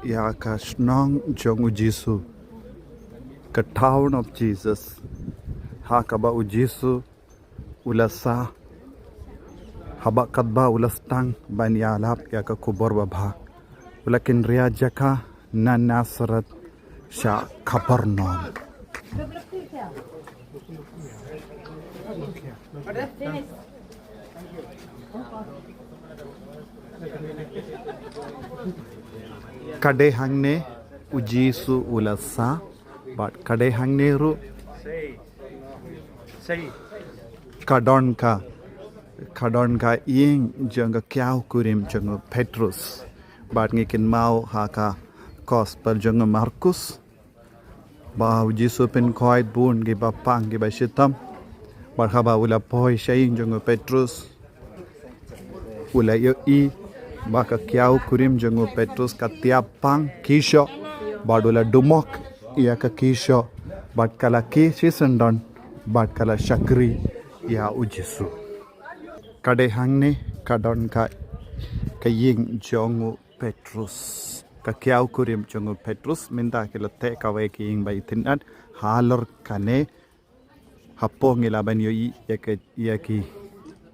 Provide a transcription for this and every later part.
ya ka snong Jong Ujisu, the town of Jesus. Hakaba Ujisu ulasa haba kadba ulastang banyalap ya ka kubor babha. Ulakin ria jaka na Nasaret sya Kapernaum. Kade hangne Ujisu ulasa, but kade hangne ru kadon ka Iing jong kyau kurim jong Petrus, but ngikin mau haka gospel jong Markus ba Ujisu pen koit bun gi bapang gi bashitam, but haba ula poi shaing jong Petrus ula yo baka kyau kurim jong Petrus katiap pang kisho badula dumok ia ka kisho bat kala kishi sendon bat kala shakri ya Ujisu. Kade hangne kadon ka Iing jong Petrus ka kyau kurim jong Petrus minta kilote kawe ki Iing bai tinat halor kane hapo ngilaban yo ya ki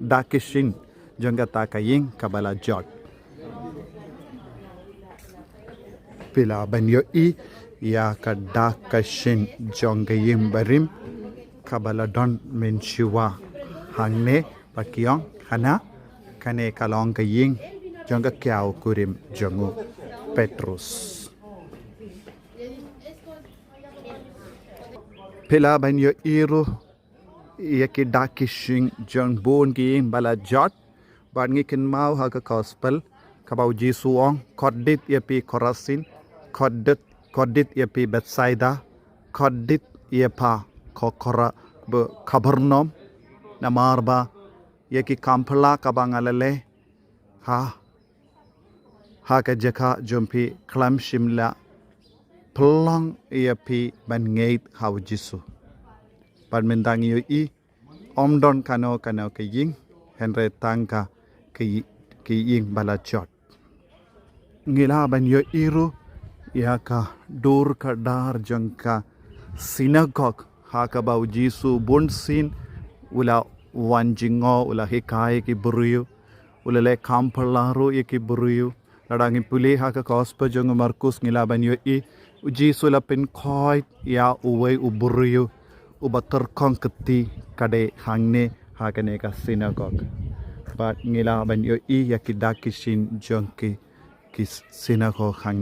dakishin jong ta ka Iing kabala jot pila banyo ya ka dakashin jong Iing barim kabala don menshiwa hangne pakiong hana kane kalong ka Iing jong ka kyau kurim jong Petrus. Pila banyo iru ya ki dakishin jong bon ki Iing bala jot ban ngikin mau ha ka gospel kabau Jisuong kodit ya pi Korasin kodit ya pi Bethsaida kodit ya pa kokora be Kapernaum namarba ya ki kampala kabang alale ha ka jaka jompi klam shimla pelong ya pi ban ngeit ha Jisu ban mendang yo omdon kano ka Iing henre tangka ki Iing balachot ngila ban yo iru ya ka dur ka dar jangka synagogue ha ka bau Jisu bonsin ula wanjingo ula hikai ki buriu ula le kampalaru ki buriu ladangi puli ha ka gospel jong Markus ngila ban yo Jisu la pin khoi ya uwe uburiu ubater kong keti kade hangne ha ka ne ka synagogue but ngila ban yo ya ki dakishin jong ki synagogue hangne